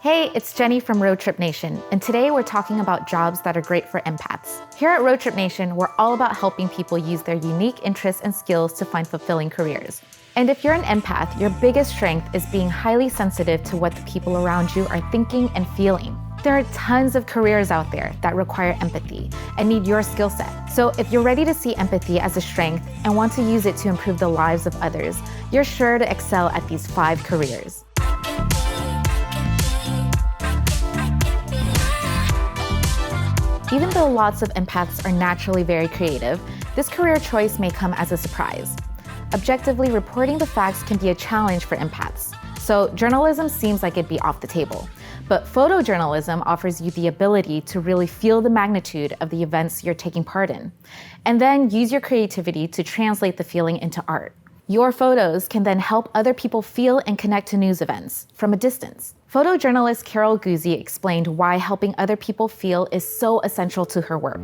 Hey, it's Jenny from Roadtrip Nation, and today we're talking about jobs that are great for empaths. Here at Roadtrip Nation, we're all about helping people use their unique interests and skills to find fulfilling careers. And if you're an empath, your biggest strength is being highly sensitive to what the people around you are thinking and feeling. There are tons of careers out there that require empathy and need your skill set. So if you're ready to see empathy as a strength and want to use it to improve the lives of others, you're sure to excel at these 5 careers. Even though lots of empaths are naturally very creative, this career choice may come as a surprise. Objectively, reporting the facts can be a challenge for empaths. So journalism seems like it'd be off the table. But photojournalism offers you the ability to really feel the magnitude of the events you're taking part in, and then use your creativity to translate the feeling into art. Your photos can then help other people feel and connect to news events from a distance. Photojournalist Carol Guzzi explained why helping other people feel is so essential to her work.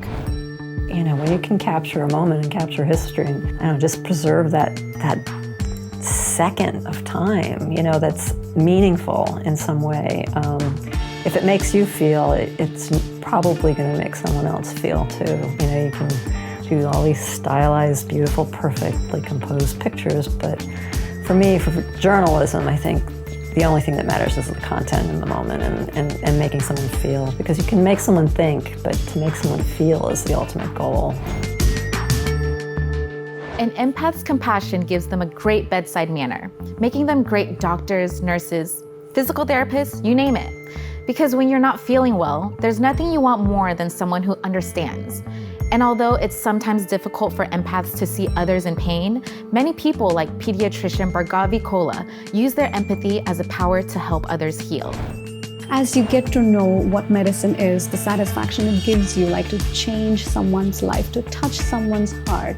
You know, when you can capture a moment and capture history and just preserve that second of time, that's meaningful in some way. If it makes you feel, it's probably going to make someone else feel too. You can do all these stylized, beautiful, perfectly composed pictures, but for me, for journalism, I think the only thing that matters is the content in the moment and making someone feel, because you can make someone think, but to make someone feel is the ultimate goal. An empath's compassion gives them a great bedside manner, making them great doctors, nurses, physical therapists, you name it. Because when you're not feeling well, there's nothing you want more than someone who understands. And although it's sometimes difficult for empaths to see others in pain, many people like pediatrician Bhargavi Kola use their empathy as a power to help others heal. As you get to know what medicine is, the satisfaction it gives you, like to change someone's life, to touch someone's heart,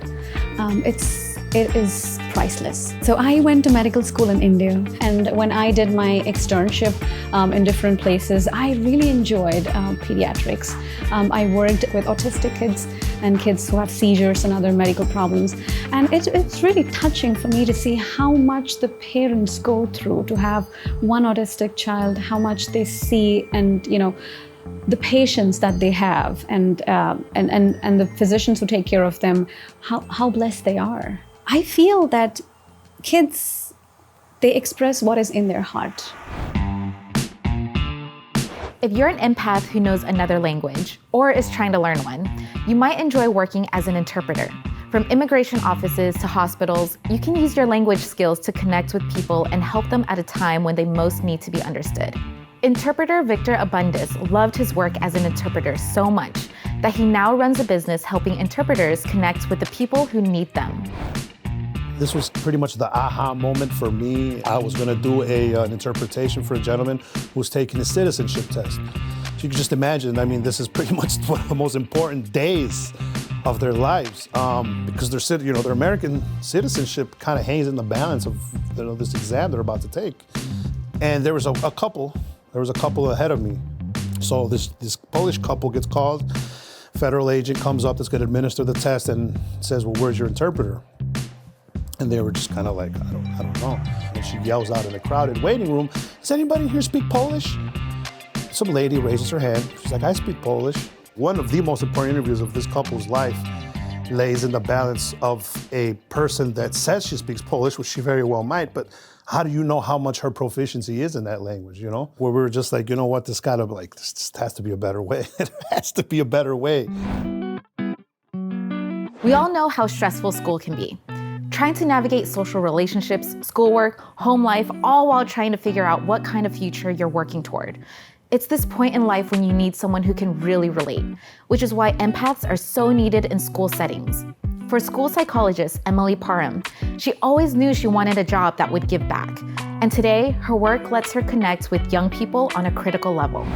it is priceless. So I went to medical school in India, and when I did my externship in different places, I really enjoyed pediatrics. I worked with autistic kids and kids who have seizures and other medical problems. And it's really touching for me to see how much the parents go through to have one autistic child, how much they see, and the patients that they have, and the physicians who take care of them, how blessed they are. I feel that kids, they express what is in their heart. If you're an empath who knows another language or is trying to learn one, you might enjoy working as an interpreter. From immigration offices to hospitals, you can use your language skills to connect with people and help them at a time when they most need to be understood. Interpreter Victor Abundis loved his work as an interpreter so much that he now runs a business helping interpreters connect with the people who need them. This was pretty much the aha moment for me. I was gonna do an interpretation for a gentleman who was taking a citizenship test. So you can just imagine, this is pretty much one of the most important days of their lives, because their American citizenship kind of hangs in the balance of this exam they're about to take. And there was a couple ahead of me. So this Polish couple gets called, federal agent comes up that's gonna administer the test and says, well, where's your interpreter? And they were just kind of like, I don't know. And she yells out in the crowded waiting room, does anybody here speak Polish? Some lady raises her hand. She's like, I speak Polish. One of the most important interviews of this couple's life lays in the balance of a person that says she speaks Polish, which she very well might, but how do you know how much her proficiency is in that language, Where we were just like, this just has to be a better way. It has to be a better way. We all know how stressful school can be. Trying to navigate social relationships, schoolwork, home life, all while trying to figure out what kind of future you're working toward. It's this point in life when you need someone who can really relate, which is why empaths are so needed in school settings. For school psychologist Emily Parham, she always knew she wanted a job that would give back. And today, her work lets her connect with young people on a critical level.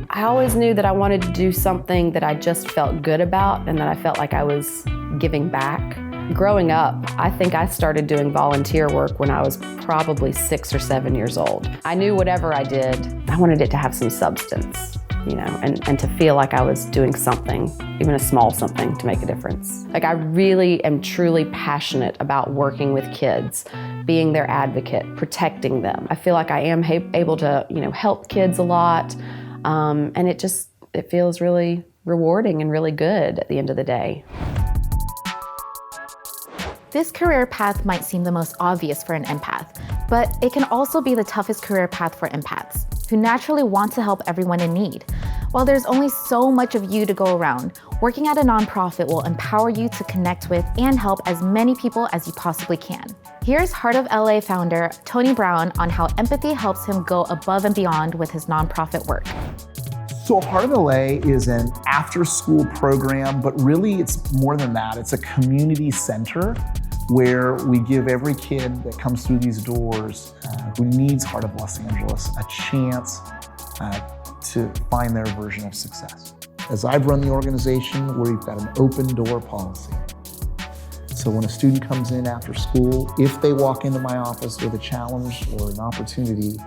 I always knew that I wanted to do something that I just felt good about and that I felt like I was giving back. Growing up, I think I started doing volunteer work when I was probably 6 or 7 years old. I knew whatever I did, I wanted it to have some substance. and to feel like I was doing something, even a small something, to make a difference. Like, I really am truly passionate about working with kids, being their advocate, protecting them. I feel like I am able to, help kids a lot, and it feels really rewarding and really good at the end of the day. This career path might seem the most obvious for an empath, but it can also be the toughest career path for empaths, who naturally want to help everyone in need. While there's only so much of you to go around, working at a nonprofit will empower you to connect with and help as many people as you possibly can. Here's Heart of LA founder Tony Brown on how empathy helps him go above and beyond with his nonprofit work. So Heart of LA is an after-school program, but really it's more than that. It's a community center where we give every kid that comes through these doors who needs Heart of Los Angeles a chance to find their version of success. As I've run the organization, we've got an open door policy. So when a student comes in after school, if they walk into my office with a challenge or an opportunity,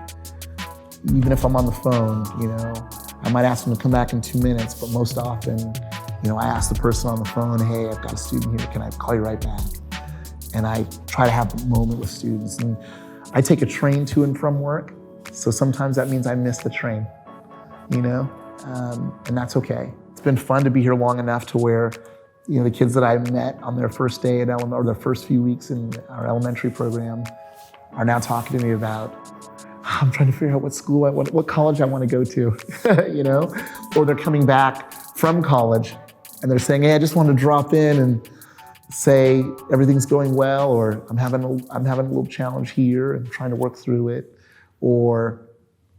even if I'm on the phone, I might ask them to come back in 2 minutes, but most often, I ask the person on the phone, hey, I've got a student here, can I call you right back? And I try to have a moment with students. And I take a train to and from work, so sometimes that means I miss the train, and that's okay. It's been fun to be here long enough to where, the kids that I met on their first day at or their first few weeks in our elementary program are now talking to me about, I'm trying to figure out what school what college I want to go to, or they're coming back from college and they're saying, hey, I just want to drop in and say everything's going well, or I'm having a little challenge here and trying to work through it, or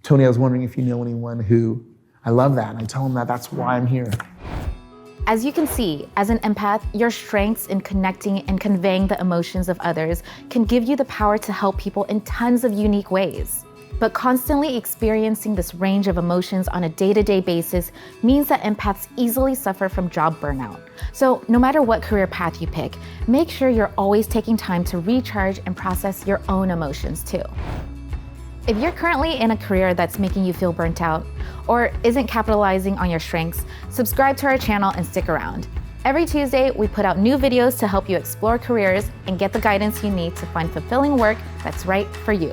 Tony, I was wondering if you know anyone who, I love that, and I tell them that's why I'm here. As you can see, as an empath, your strengths in connecting and conveying the emotions of others can give you the power to help people in tons of unique ways. But constantly experiencing this range of emotions on a day-to-day basis means that empaths easily suffer from job burnout. So no matter what career path you pick, make sure you're always taking time to recharge and process your own emotions too. If you're currently in a career that's making you feel burnt out or isn't capitalizing on your strengths, subscribe to our channel and stick around. Every Tuesday, we put out new videos to help you explore careers and get the guidance you need to find fulfilling work that's right for you.